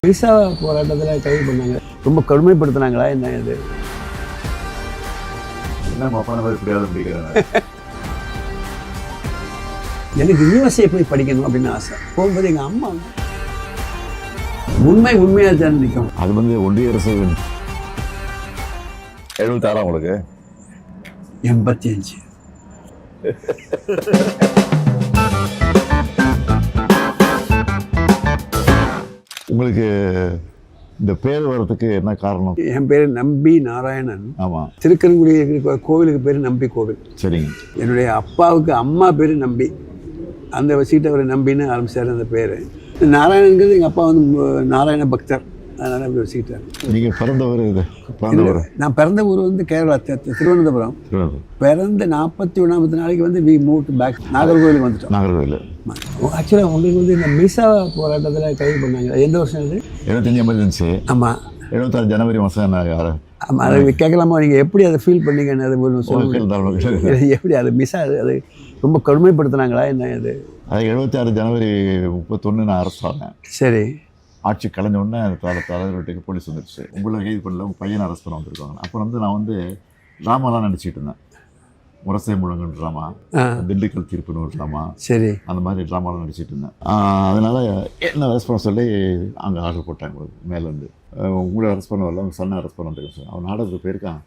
Visa போராட்டத்தில் கைது பண்ணாங்க. ரொம்ப கடுமைப்படுத்தினாங்களா என்ன இது? எனக்கு யூஎஸ்ஏ போய் படிக்கணும் அப்படின்னு ஆசை. போகும்போது எங்கள் அம்மா உண்மையாக தான் நிற்கும். அது வந்து ஒன்றிய அரசு 76 உங்களுக்கு 85. உங்களுக்கு இந்த பேர் வர்றதுக்கு என்ன காரணம்? என் பேர் நம்பி நாராயணன். ஆமாம். திருக்கரங்குடி இருக்கிற கோவிலுக்கு பேர் நம்பி கோவில். சரிங்க. என்னுடைய அப்பாவுக்கு அம்மா பேர் நம்பி, அந்த சீட்டை அவர் நம்பின்னு ஆரம்பிச்சார் அந்த பேர். நாராயணங்கிறது எங்கள் அப்பா வந்து நாராயண பக்தர், அதனால் அப்படி வச்சுக்கிட்டார். நீங்கள் பிறந்தவர் நான் பிறந்த ஊர் வந்து கேரளா, திருவனந்தபுரம். பிறந்த 41 நாளைக்கு வந்து வி மூவ் பேக் நாகர்கோவிலுக்கு வந்துட்டோம். நாகர்கோவில். ஆக்சுவலாக உங்களுக்கு வந்து இந்த மிசா போராட்டத்தில் கைது பண்ணாங்க. எந்த வருஷம் இது? 75 எமர்ஜென்சி. ஆமாம். 76 ஜனவரி மாதம். ஆமாம், அதை கேட்கலாமா? நீங்கள் எப்படி அதை ஃபீல் பண்ணீங்கன்னு அது எப்படி அது மிசா அது ரொம்ப கடுமைப்படுத்தினாங்களா என்ன இது? அது 76 ஜனவரி 31 நான் அரெஸ்ட் ஆனேன். சரி. ஆட்சி கலைஞ்ச உடனே தலைவர் வீட்டுக்கு போலீஸ் வந்துடுச்சு. உங்களை கைது பண்ணல, உங்கள் பையனை அரெஸ்ட் பண்ண வந்திருக்காங்க. அப்புறம் வந்து நான் வந்து ட்ராமாலாம் நடிச்சிட்டு இருந்தேன். முரசை முழங்குன்னு ட்ராமா, திண்டுக்கல் தீர்ப்புன்னு ஒரு ட்ராமா. சரி. அந்த மாதிரி ட்ராமாலாம் நடிச்சிட்டு இருந்தேன். அதனால் என்ன அரெஸ்ட் பண்ண சொல்லி அங்கே ஆர்டர் போட்டாங்க மேலேருந்து. உங்களை அரெஸ்ட் பண்ண வரல, உங்கள் சன்னை அரெஸ்ட் பண்ண வந்துருக்கேன். அவன் நாடகத்துக்கு போயிருக்கான்,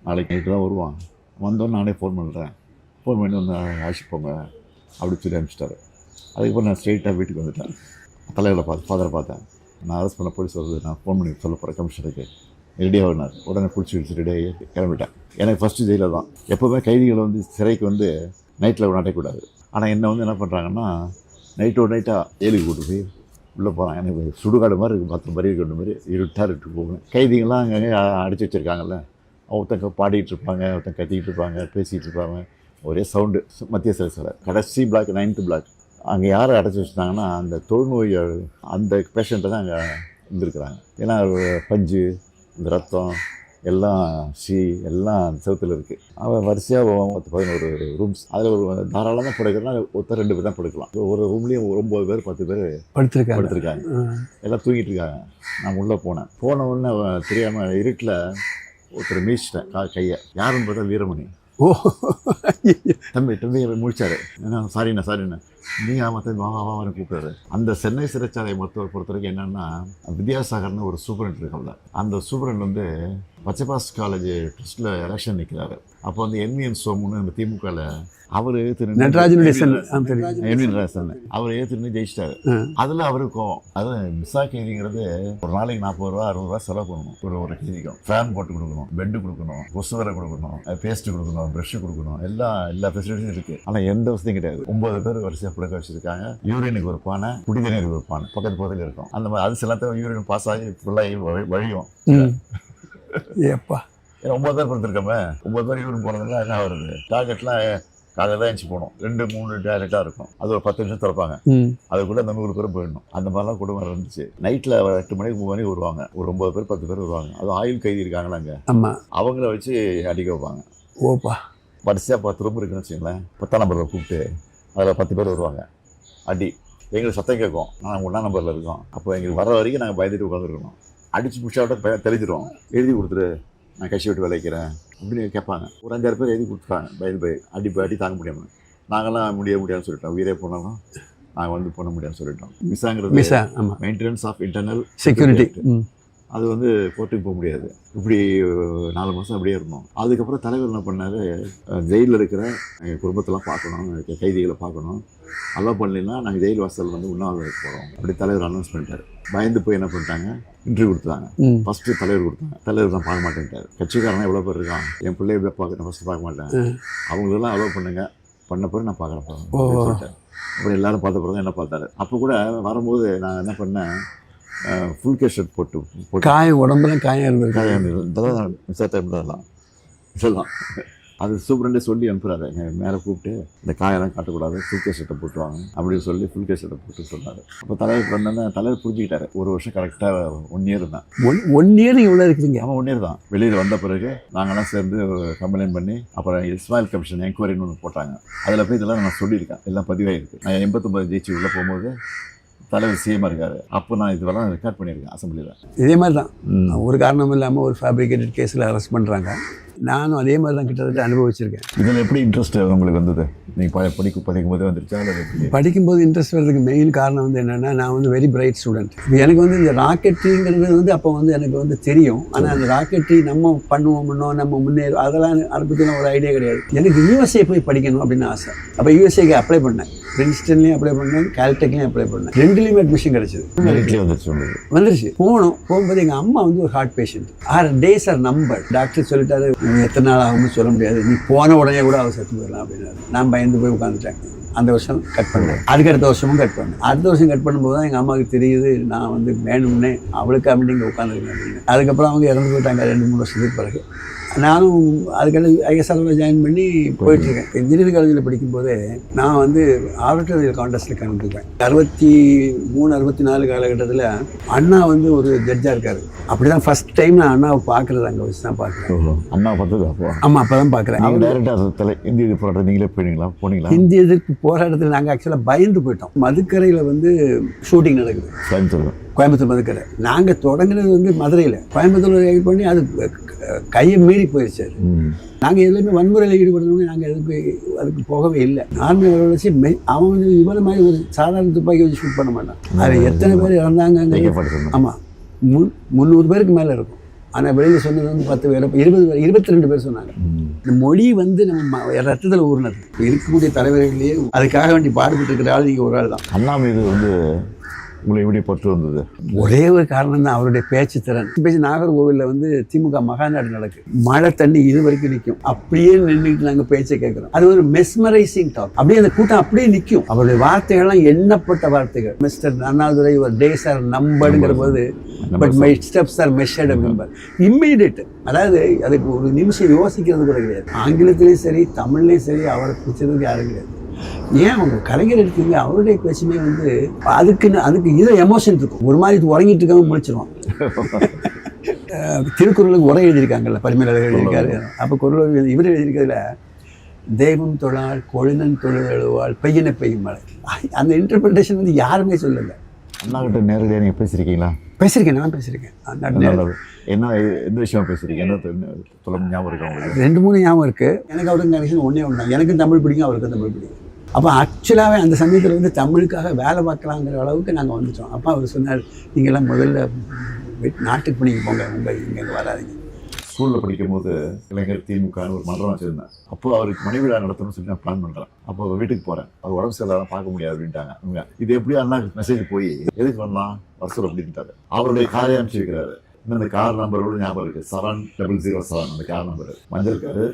நாளைக்கு நைட்டு தான் வருவான். வந்தோன்னு நானே ஃபோன் பண்ணுறேன், ஃபோன் பண்ணி வந்து அழைச்சிட்டு போங்க அப்படின்னு சொல்லி அனுப்பிச்சிட்டாரு. அதுக்கப்புறம் நான் ஸ்ட்ரெயிட்டாக வீட்டுக்கு வந்துட்டேன். தலைவரை ஃபாதரை பார்த்தேன். நான் அரெஸ்ட் பண்ண போலீஸ் வருது, நான் ஃபோன் பண்ணி சொல்ல போகிறேன் கமிஷனருக்கு, ரெடியாக வந்தார். உடனே பிடிச்சி வச்சு ரெடியாகி கிளம்பிட்டேன். எனக்கு ஃபஸ்ட்டு ஜெயிலில் தான். எப்போவுமே கைதிகளை வந்து சிறைக்கு வந்து நைட்டில் நாட்டக்கூடாது. ஆனால் என்னை வந்து என்ன பண்ணுறாங்கன்னா, நைட்டாக ஏழுக்கு கூட்டு போய் உள்ளே போகிறாங்க. எனக்கு சுடுகாடு மாதிரி இருக்குது, 10 பறி கொண்டு மாதிரி இருட்டு போவேன். கைதிகள்லாம் அங்கங்கே அடித்து வச்சுருக்காங்கல்ல, ஒருத்தங்க பாடிட்டு இருப்பாங்க, ஒருத்தங்க கத்திக்கிட்டு இருப்பாங்க, பேசிகிட்டு இருப்பாங்க, ஒரே சவுண்டு. மத்திய சிறை கடைசி பிளாக், 9th பிளாக். அங்கே யாரை அடைச்சி வச்சுட்டாங்கன்னா, அந்த தொழுநோய் அந்த பேஷண்ட்டை தான் அங்கே இருந்திருக்கிறாங்க. ஏன்னா பஞ்சு, இந்த ரத்தம் எல்லாம் எல்லாம் அந்த செவத்தில் இருக்குது. அவன் வரிசையாக 11 ரூம்ஸ். அதில் ஒரு தாராளமாக படுக்கிறனா ஒருத்தர் 2 பேர் தான் படுக்கலாம். ஒரு ரூம்லேயும் 9 பேர் 10 பேர் படுத்துருக்காங்க. எல்லாம் தூங்கிட்டு இருக்காங்க. நான் உள்ளே போன உடனே தெரியாமல் இருட்டில் ஒருத்தர் மீச்சிட்டேன் கையை. யாருன்னு பார்த்தா வீரமணி. ஓ, தம்பி முடிச்சாரு. ஏன்னா சாரிண்ணா நீங்கள் ஆமாம் தம்பி வான்னு கூப்பிட்டாரு. அந்த சென்னை சிறைச்சாலை மருத்துவர் பொறுத்த வரைக்கும் என்னென்னா, வித்யாசாகர்னு ஒரு சூப்பரண்ட் இருக்காங்க. அந்த சூப்பரண்ட் வந்து பச்சைபாஸ் காலேஜ் ட்ரஸ்ட்டில் எலெக்ஷன் நிற்கிறாரு. அப்போ வந்து என்விஎன் சோமுன்னு அந்த திமுகவில் அவர் நடராஜன் அவர் ஏற்றுன்னு ஜெயிச்சிட்டாரு. அதில் அவருக்கும் அது மிசா கைதிங்கிறது ஒரு நாளைக்கு 40 ரூபா 60 ரூபா செலவு பண்ணணும். ஒரு கைதிக்கும் ஃபேன் போட்டு கொடுக்கணும், பெட்டு கொடுக்கணும், கொசுவரை கொடுக்கணும், பேஸ்ட்டு கொடுக்கணும், ப்ரஷ் கொடுக்கணும், எல்லா ஃபெசிலிட்டிஸும் இருக்குது. ஆனால் எந்த வசதியும் கிடையாது. 9 பேர் வரிசையாக பிள்ளைக்க வச்சுருக்காங்க. யூரினுக்கு ஒரு பானை, குடிதண்ணீருக்கு ஒரு பானை பக்கத்தில் இருக்கும். அந்த மாதிரி அது சில யூரின் பாஸ் ஆகி ஃபுல்லாகி வழியும். ஏப்பா, 9 பேர் படுத்துருக்கோமே, 9 பேர் யூரின் போனதுலாம் என்ன வருது? டார்கெட்லாம் காலையில் தான் எழுச்சி போகணும். 2-3 டாய்லெட்டாக இருக்கும். அது ஒரு 10 நிமிஷம் திறப்பாங்க. அதுக்குள்ளே அந்த 100 பேரும் போயிடணும். அந்த மாதிரிலாம் குடும்பம் இருந்துச்சு. நைட்டில் 8 மணிக்கு 3 மணிக்கு வருவாங்க. ஒரு 9 பேர் 10 பேர் வருவாங்க. அது ஆயுள் கைதி இருக்காங்களா அங்கே, அவங்கள வச்சு அடிக்க வைப்பாங்க. ஓப்பா, வரிசையாக 10 ரூம் இருக்குன்னு வச்சுங்களேன். 10ஆம் நம்பரில் கூப்பிட்டு அதில் 10 பேர் வருவாங்க. அடி எங்களுக்கு சத்தம் கேட்கும். நாங்கள் 1ஆம் நம்பரில் இருக்கோம். அப்போ எங்களுக்கு வர வரைக்கும் நாங்கள் பயந்துட்டு உட்காந்துருக்கணும். அடித்து பிடிச்சாவிட்ட தெளிஞ்சிடும். எழுதி கொடுத்துரு, நான் கட்சி விட்டு விளைக்கிறேன் அப்படின்னு கேட்பாங்க. ஒரு 5-6 பேர் எழுதி கொடுத்துருக்காங்க. பயந்து அடி தாங்க முடியாமல். நாங்களாம் முடியாதுன்னு சொல்லிட்டோம். உயிரே போனாலும் நாங்கள் வந்து பண்ண முடியாதுன்னு சொல்லிட்டோம். மிஸ்ஸாங்கிறது மெயின்டெனன்ஸ் ஆஃப் இன்டர்னல் செக்யூரிட்டி. அது வந்து கோர்ட்டுக்கு போக முடியாது. இப்படி 4 மாதம் அப்படியே இருந்தோம். அதுக்கப்புறம் தலைவர் என்ன பண்ணார், ஜெயிலில் இருக்கிற எங்கள் குடும்பத்தெல்லாம் பார்க்கணும், கைதிகளை பார்க்கணும், அலோவ் பண்ணலைன்னா நாங்கள் ஜெயில் வாசல் வந்து உண்ணாவிரதம் போகிறோம் அப்படி தலைவர் அனௌன்ஸ் பண்ணிட்டார். பயந்து போய் என்ன பண்ணிட்டாங்க, இன்டர்வியூ கொடுத்தாங்க. ஃபஸ்ட்டு தலைவர் கொடுத்தாங்க. தலைவர் தான் பார்க்க மாட்டேன்ட்டார். கட்சிக்காரனா எவ்வளோ பேர் இருக்கான், என் பிள்ளைய பார்க்க ஃபஸ்ட்டு பார்க்க மாட்டேன், அவங்களெல்லாம் அலோவ் பண்ண பிறகு நான் பார்க்குறேன் சொல்லிட்டேன். அப்புறம் எல்லோரும் பார்த்த பிறகு என்ன பார்த்தாரு. அப்போ கூட வரும்போது நான் என்ன பண்ணேன், ஃபுல் கேஸ் ஷர்ட் போட்டு காயம் உடம்புல காயம் இதெல்லாம் மிஸ் டைம்லாம் இதெல்லாம் அது சூப்பரண்டே சொல்லி அனுப்புகிறாரு. மேலே கூப்பிட்டு இந்த காயெல்லாம் காட்டக்கூடாது, ஃபுல் கேஸ் ஷர்ட்டை போட்டுவாங்க அப்படின்னு சொல்லி ஃபுல் கேஸ் ஷர்ட்டை போட்டு சொன்னார். அப்போ தலைவர் வந்தோன்னா தலைவர் புரிஞ்சுக்கிட்டாரு. 1 வருஷம் கரெக்டாக 1 இயர் தான். 1 இயர் இவ்வளோ இருக்குதுங்க. ஆமாம், 1 இயர் தான். வெளியில் வந்த பிறகு நாங்கள்லாம் சேர்ந்து கம்ப்ளைண்ட் பண்ணி அப்புறம் இஸ்மாயில் கமிஷன் என்கொயரின்னு ஒன்று போட்டாங்க. அதில் போய் இதெல்லாம் நான் சொல்லியிருக்கேன், எல்லாம் பதிவாகிருக்கு. நான் 89 ஜெயிச்சு உள்ளே போகும்போது தலைவர் சிஎம் இருக்காரு. அப்போ நான் இதெல்லாம் ரெக்கார்ட் பண்ணியிருக்கேன் அசம்பிளியில். இதே மாதிரி தான் ஒரு காரணம் இல்லாமல் ஒரு ஃபேப்ரிகேட்டட் கேஸில் அரெஸ்ட் பண்ணுறாங்க. நானும் அதே மாதிரி தான் கிட்டத்தட்ட அனுபவிச்சிருக்கேன். இதில் எப்படி இன்ட்ரெஸ்ட் உங்களுக்கு வந்தது? நீங்கள் படிக்கும் போதே வந்துருச்சா? படிக்கும்போது இன்ட்ரெஸ்ட் வர்றதுக்கு மெயின் காரணம் வந்து என்னென்னா, நான் வந்து வெரி பிரைட் ஸ்டூடெண்ட். எனக்கு வந்து இந்த ராக்கெட்ரிங்கிறது வந்து அப்போ வந்து எனக்கு வந்து தெரியும். ஆனால் அந்த ராக்கெட்ரி நம்ம பண்ணுவோம்னோ நம்ம முன்னேறும் அதெல்லாம் அதை பற்றின ஒரு ஐடியா கிடையாது. எனக்கு யூஎஸ்ஏ போய் படிக்கணும் அப்படின்னு ஆசை. அப்போ யூஎஸ்ஏக்கு அப்ளை பண்ணேன். பிரின்ஸ்டன்லேயும் அப்ளை பண்ணேன், கால்டெக்லேயும் அப்ளை பண்ணேன். 2லேயுமே அட்மிஷன் கிடச்சிது. வந்துருச்சு. போகும்போது எங்கள் அம்மா வந்து ஒரு ஹார்ட் பேஷண்ட். 6 days ஆர் நம்பர். டாக்டர் சொல்லிட்டாரு, எத்தனை நாள் ஆகும்னு சொல்ல முடியாது, நீ போன உடனே கூட அவள் செத்து போயிடலாம் அப்படின்னாரு. நான் பயந்து போய் உட்காந்துட்டேன். அந்த வருஷம் கட் பண்ணேன். அதுக்கு அடுத்த வருஷமும் கட் பண்ணேன். அடுத்த வருஷம் கட் பண்ணும்போது தான் எங்கள் அம்மாவுக்கு தெரியுது நான் வந்து வேணும்னே அவளுக்கு அப்படி இங்கே உட்காந்துருக்கேன் அப்படின்னு. அதுக்கப்புறம் அவங்க இறந்து போயிட்டாங்க 2-3 வருஷத்துக்கு பிறகு. நானும் அதுக்கடுத்து ஐஎஸ்ஆர்ல ஜாயின் பண்ணி போயிட்டுருக்கேன். இன்ஜினியரிங் காலேஜில் படிக்கும்போதே நான் வந்து ஆடிட்டோரியல் கான்டெஸ்ட்டில் கலந்துக்குவேன். 63-64 காலகட்டத்தில் அண்ணா வந்து ஒரு ஜட்ஜாக இருக்கார். அப்படி தான் ஃபஸ்ட் டைம் நான் அண்ணாவை பார்க்குறது அங்கே வச்சு தான் பார்க்குறேன். அண்ணா பார்த்தது அப்போ? ஆமாம், அப்போ தான் பார்க்குறேன். அவங்க டேரெக்டாக இந்திய எதிர்ப்பு போராட்டம் நீங்களே போனீங்களா? இந்திய எதிர்ப்பு போராட்டத்தில் நாங்கள் ஆக்சுவலாக பயந்து போயிட்டோம். மதுக்கரையில் வந்து ஷூட்டிங் நடக்குது, கோயம்புத்தூர் மதுக்கரை. நாங்கள் தொடங்கினது வந்து மதுரையில், கோயம்புத்தூர் இது பண்ணி அது கையை மீறி போயிடுச்சு. நாங்கள் எதுலையுமே வன்முறையில் ஈடுபடணும்னு நாங்கள் அதுக்கு போகவே இல்லை. ஆர்மி வச்சு அவன் வந்து இவ்வளோ மாதிரி ஒரு சாதாரண துப்பாக்கி வச்சு ஷூட் பண்ண மாட்டான். அதில் எத்தனை பேர் இறந்தாங்க? ஆமாம், 300 பேருக்கு மேலே இருக்கும். ஆனால் வெளியில் சொன்னது வந்து 10 பேர், 20 பேர், 22 பேர் சொன்னாங்க. இந்த மொழி வந்து நம்ம ரத்தத்தில் ஊர்னது. இருக்கக்கூடிய தலைவர்களையே அதுக்காக வேண்டி பாடுபட்டு இருக்கிற ஆள் நீங்கள் ஒரு ஆள் தான். அண்ணா மீது வந்து உங்களை எப்படி பற்று வந்தது? ஒரே ஒரு காரணம் தான், அவருடைய பேச்சு திறன். நாகர்கோவிலில் வந்து திமுக மகாநாடு நடக்குது. மழை தண்ணி இது வரைக்கும் நிற்கும். அப்படியே நின்றுட்டு நாங்கள் பேச்சை கேட்குறோம். அது ஒரு மெஸ்மரைசிங் டாக். அப்படியே அந்த கூட்டம் அப்படியே நிற்கும். அவருடைய வார்த்தைகள்லாம் எண்ணப்பட்ட வார்த்தைகள். மிஸ்டர் அண்ணாதுரை ஒரு டேஸ் ஆர் நம்பருங்கிற போது, but my steps R measured number. Immediate. அதாவது அதுக்கு ஒரு நிமிஷம் யோசிக்கிறது கூட கிடையாது. ஆங்கிலத்திலையும் சரி தமிழ்லையும் சரி அவரை பிடிச்சதுக்கு யாரும் கிடையாது. ஏன் அவங்க கலைஞர் எடுத்தீங்க, அவருடைய பேச்சுமே வந்து அதுக்கு இதை எமோஷன் இருக்கும். ஒரு மாதிரி உறங்கிட்டு இருக்காங்க முழிச்சிருவான். திருக்குறளுக்கு உரை எழுதியிருக்காங்கல்ல, பரிமேலழகர் எழுதியிருக்காரு. அப்போ குறள் இவர் எழுதியிருக்கிறதுல தெய்வம் தொழாள் கொழுநன் தொழுதழுவாள் பெய்யனை பெய்யும் மழை. அந்த இன்டர்பிரிட்டேஷன் வந்து யாருமே சொல்லலை. அண்ணா கிட்ட நேரடியாக நீங்கள் பேசியிருக்கீங்களா? பேசியிருக்கேன், நான் பேசியிருக்கேன். என்ன எந்த விஷயம் பேசியிருக்கேன்? என்ன ஞாபகம் இருக்கு உங்களுக்கு? 2-3 ஞாபகம் இருக்குது. எனக்கு அவருக்கு கனெக்ஷன் ஒன்றே ஒன்று தான். எனக்கும் தமிழ் பிடிக்கும், அவருக்கும் தமிழ் பிடிக்கும். அப்போ ஆக்சுவலாகவே அந்த சமயத்தில் வந்து தமிழுக்காக வேலை பார்க்கலாங்கிற அளவுக்கு நாங்கள் வந்துட்டோம். அப்போ அவர் சொன்னார், நீங்கள்லாம் முதல்ல நாட்டுக்கு பண்ணிக்க போங்க, இங்கே வராதிங்க. ஸ்கூலில் படிக்கும்போது இளைஞர் திமுகன்னு ஒரு மன்றம் வச்சுருந்தேன். அப்போது அவருக்கு மணி விழா நடத்தணும்னு சொல்லி நான் பிளான் பண்ணுறேன். அப்போ வீட்டுக்கு போகிறேன். அவர் உடம்பு சரியில்லாம் பார்க்க முடியாது அப்படின்ட்டாங்க. இது எப்படி அண்ணா மெசேஜ் போய் எதுக்கு வரலாம் வருஷம் அப்படின்ட்டாரு. அவருடைய காரை அனுப்பிச்சு வைக்கிறாரு. இந்த கார் நம்பரோட ஞாபகம் இருக்குது, 7007 அந்த கார் நம்பர். மஞ்சள் காரு,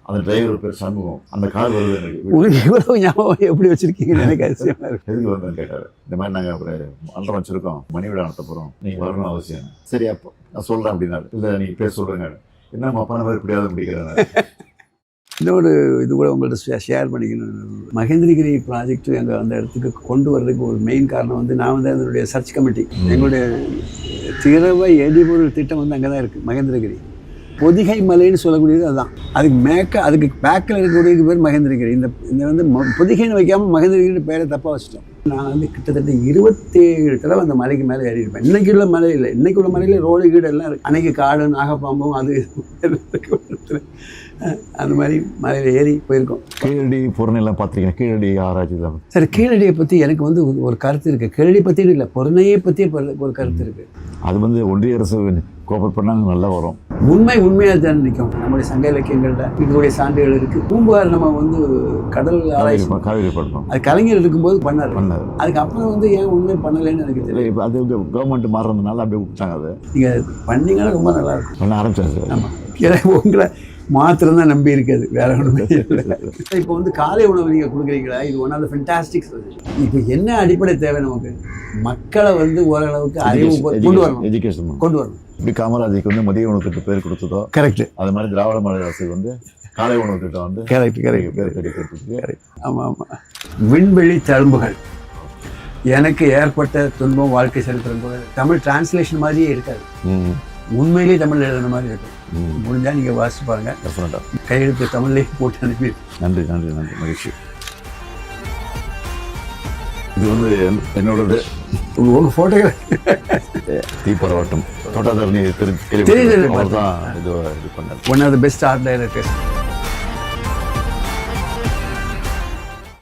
அந்த டிரைவர் பேர் சண்முகம். அந்த கார் வருது எனக்கு. இவ்வளவு ஞாபகம் எப்படி வச்சிருக்கீங்கன்னு எனக்கு அதிசயமா இருக்கு. எதுக்கு வந்தேன்னு கேட்டார். இந்த மாதிரி நாங்கள் ஒரு மன்றம் வச்சுருக்கோம், மணி விழா நடத்த போகிறோம், நீங்கள் வரணும் அவசியம். சரி, அப்போ நான் சொல்கிறேன் அப்படின்னாரு. இல்லை நீங்கள் பேர் சொல்கிறேங்க. என்ன அப்பா நம்ம எப்படியாவது முடிக்கிறாங்க. இன்னொரு இது கூட உங்கள்கிட்ட ஷேர் பண்ணிக்கணும். மகேந்திரகிரி ப்ராஜெக்ட் எங்கள் அந்த இடத்துக்கு கொண்டு வர்றதுக்கு ஒரு மெயின் காரணம் வந்து நான் வந்து அதனுடைய சர்ச் கமிட்டி, எங்களுடைய திரவ எரிபொருள் திட்டம் வந்து அங்கே தான் இருக்குது. மகேந்திரகிரி பொதிகை மலைன்னு சொல்லக்கூடியது அதுதான். அதுக்கு பேக்கில் இருக்கக்கூடியது பேர் மகேந்திரகிரி. இந்த வந்து பொதிகைன்னு வைக்காமல் மகேந்திரகிரி பேரை தப்பாக வச்சுட்டோம். நான் வந்து கிட்டத்தட்ட 27 தடவை அந்த மலைக்கு மேலே ஏறியிருப்பேன். இன்றைக்கி உள்ள மலை இல்லை, இன்றைக்கி உள்ள மலையில் ரோடு கீடு எல்லாம் இருக்குது. அன்றைக்கி காடு நாகப்பாம்பும் அது அந்த மாதிரி மலையில் ஏறி போயிருக்கோம். கீழடி பொருணையெல்லாம் பார்த்துருக்கேன். கீழடி ஆராய்ச்சி தான் சார். கீழடியை பற்றி எனக்கு வந்து ஒரு கருத்து இருக்குது. கீழடி பற்றி இல்லை, பொருணையை பற்றியே ஒரு கருத்து இருக்குது. அது வந்து ஒன்றிய அரசு கோப்பர் பண்ணாங்க நல்லா வரும். உண்மையாக தான் நிற்கும். நம்முடைய சங்க இலக்கியங்களில் இருக்கக்கூடிய சான்றுகள் இருக்குது. பூம்புகார் நம்ம வந்து கடல் ஆராய்ச்சி காவிரி பண்ணோம். அது கலைஞர் இருக்கும்போது பண்ணார். அதுக்கப்புறம் வந்து ஏன் உண்மை பண்ணலைன்னு எனக்கு தெரியல. இப்போ அது கவர்மெண்ட் மாறுறதுனால அப்படியே விட்டாங்க. அதை நீங்கள் பண்ணிங்கன்னா ரொம்ப நல்லாயிருக்கும். பண்ண ஆரம்பிச்சாங்க. ஆமாம், உங்களை மாத்திரம் தான் நம்பி இருக்காது, வேற ஒன்றுமே இல்லை. இப்போ வந்து காலை உணவு நீங்கள் கொடுக்குறீங்களா, இது one of the fantastic suggestion. இப்போ என்ன அடிப்படை தேவை நமக்கு? மக்களை வந்து ஓரளவுக்கு அறிவு கொண்டு வரணும், எஜுகேஷன் கொண்டு வரணும். இப்படி காமராஜுக்கு வந்து மதிய உணவு திட்டம் பேர் கொடுத்ததோ கரெக்ட். அது மாதிரி திராவிட மாடல் அரசு வந்து காலை உணவு திட்டம் வந்து கரெக்ட் பேர் தேடி கொடுத்துருக்கு. ஆமாம். விண்வெளி தழும்புகள் எனக்கு ஏற்பட்ட துன்பம் வாழ்க்கை சரித்திரம் கூட தமிழ் டிரான்ஸ்லேஷன் மாதிரியே இருக்காது. உண்மையிலேயே தமிழ் எழுதுன மாதிரி இருக்கும். முடிஞ்சால் நீங்கள் வாசிச்சு பாருங்கள். டெஃபினட்டாக கையெழுத்து தமிழ்லேயே போட்டு அனுப்பி. நன்றி நன்றி நன்றி, மகிழ்ச்சி. இது வந்து என்னோடது. உங்கள் ஃபோட்டோகிராஃபி தீப்பரவட்டம் தோட்டாதாரணி தெரியுது. அவர் தான் இது பண்ணார். One of the best art directors.